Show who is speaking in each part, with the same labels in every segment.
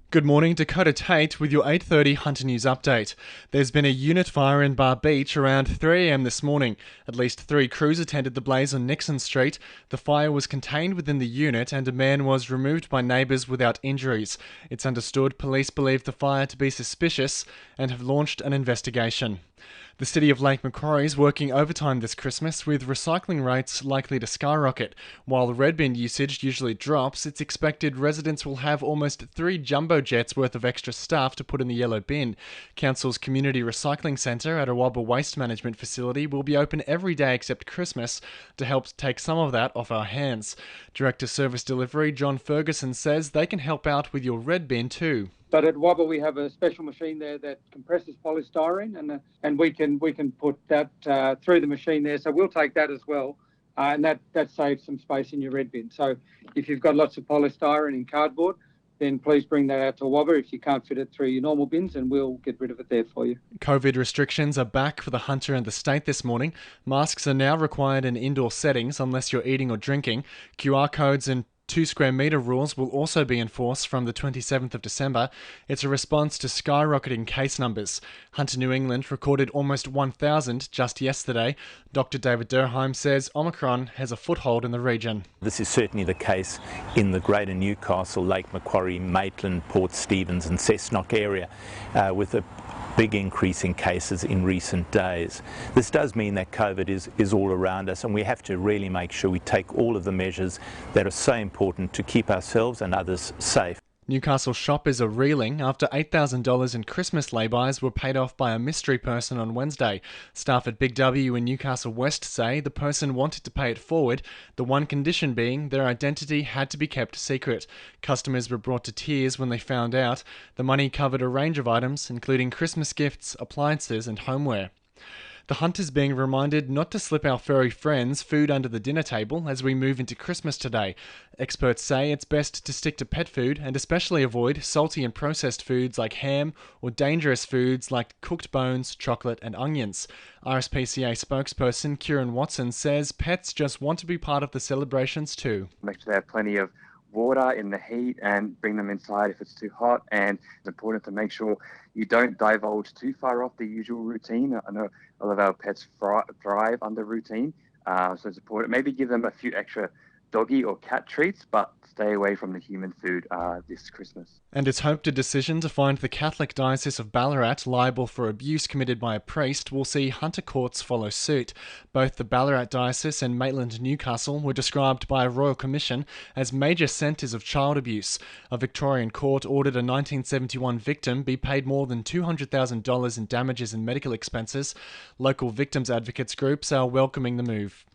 Speaker 1: Good morning, Dakota Tait with your 8:30 Hunter News update. There's been a unit fire in Bar Beach around 3 a.m. this morning. At least 3 crews attended the blaze on Nixon Street. The fire was contained within the unit and a man was removed by neighbours without injuries. It's understood police believe the fire to be suspicious and have launched an investigation. The city of Lake Macquarie is working overtime this Christmas with recycling rates likely to skyrocket. While red bin usage usually drops, it's expected residents will have almost 3 jumbo jets worth of extra staff to put in the yellow bin. Council's community recycling centre at a Awabba waste management facility will be open every day except Christmas to help take some of that off our hands. Director Service Delivery John Ferguson says they can help out with your red bin too.
Speaker 2: But at Wobble we have a special machine there that compresses polystyrene, and we can put that through the machine there. So we'll take that as well, and that saves some space in your red bin. So if you've got lots of polystyrene and cardboard, then please bring that out to Wobble if you can't fit it through your normal bins, and we'll get rid of it there for you.
Speaker 1: COVID restrictions are back for the Hunter and the state this morning. Masks are now required in indoor settings unless you're eating or drinking. QR codes and 2 square metre rules will also be enforced from the 27th of December. It's a response to skyrocketing case numbers. Hunter New England recorded almost 1,000 just yesterday. Dr. David Durheim says Omicron has a foothold in the region.
Speaker 3: This is certainly the case in the greater Newcastle, Lake Macquarie, Maitland, Port Stephens and Cessnock area, with a big increase in cases in recent days. This does mean that COVID is all around us, and we have to really make sure we take all of the measures that are so important to keep ourselves and others safe.
Speaker 1: Newcastle shoppers are reeling after $8,000 in Christmas lay-bys were paid off by a mystery person on Wednesday. Staff at Big W in Newcastle West say the person wanted to pay it forward, the one condition being their identity had to be kept secret. Customers were brought to tears when they found out. The money covered a range of items, including Christmas gifts, appliances and homeware. The hunters being reminded not to slip our furry friends food under the dinner table as we move into Christmas today. Experts say it's best to stick to pet food and especially avoid salty and processed foods like ham or dangerous foods like cooked bones, chocolate and onions. RSPCA spokesperson Kieran Watson says pets just want to be part of the celebrations too.
Speaker 4: Make sure they have plenty of water in the heat and bring them inside if it's too hot, and it's important to make sure you don't divulge too far off the usual routine. I know a lot of our pets thrive under routine, so it's important. Maybe give them a few extra doggy or cat treats, but stay away from the human food this Christmas.
Speaker 1: And it's hoped a decision to find the Catholic Diocese of Ballarat liable for abuse committed by a priest will see Hunter courts follow suit. Both the Ballarat Diocese and Maitland Newcastle were described by a royal commission as major centres of child abuse. A Victorian court ordered a 1971 victim be paid more than $200,000 in damages and medical expenses. Local victims advocates groups are welcoming the move.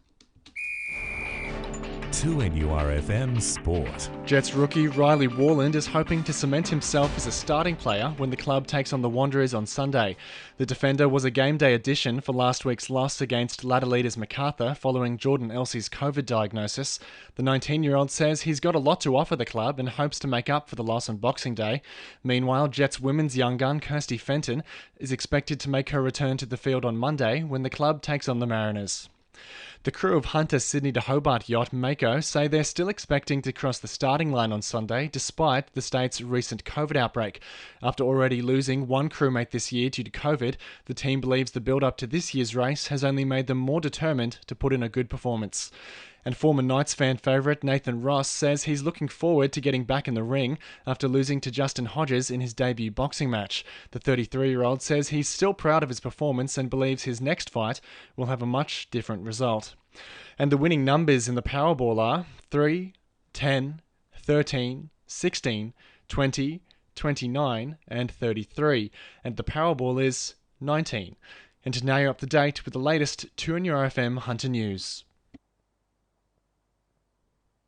Speaker 5: 2NURFM Sport.
Speaker 1: Jets rookie Riley Warland is hoping to cement himself as a starting player when the club takes on the Wanderers on Sunday. The defender was a game day addition for last week's loss against ladder leaders Macarthur following Jordan Elsie's COVID diagnosis. The 19-year-old says he's got a lot to offer the club and hopes to make up for the loss on Boxing Day. Meanwhile, Jets women's young gun Kirsty Fenton is expected to make her return to the field on Monday when the club takes on the Mariners. The crew of Hunter Sydney to Hobart yacht Mako say they're still expecting to cross the starting line on Sunday despite the state's recent COVID outbreak. After already losing one crewmate this year due to COVID, the team believes the build-up to this year's race has only made them more determined to put in a good performance. And former Knights fan favourite Nathan Ross says he's looking forward to getting back in the ring after losing to Justin Hodges in his debut boxing match. The 33-year-old says he's still proud of his performance and believes his next fight will have a much different result. And the winning numbers in the Powerball are 3, 10, 13, 16, 20, 29 and 33. And the Powerball is 19. And now you're up to date with the latest 2NURFM Hunter News.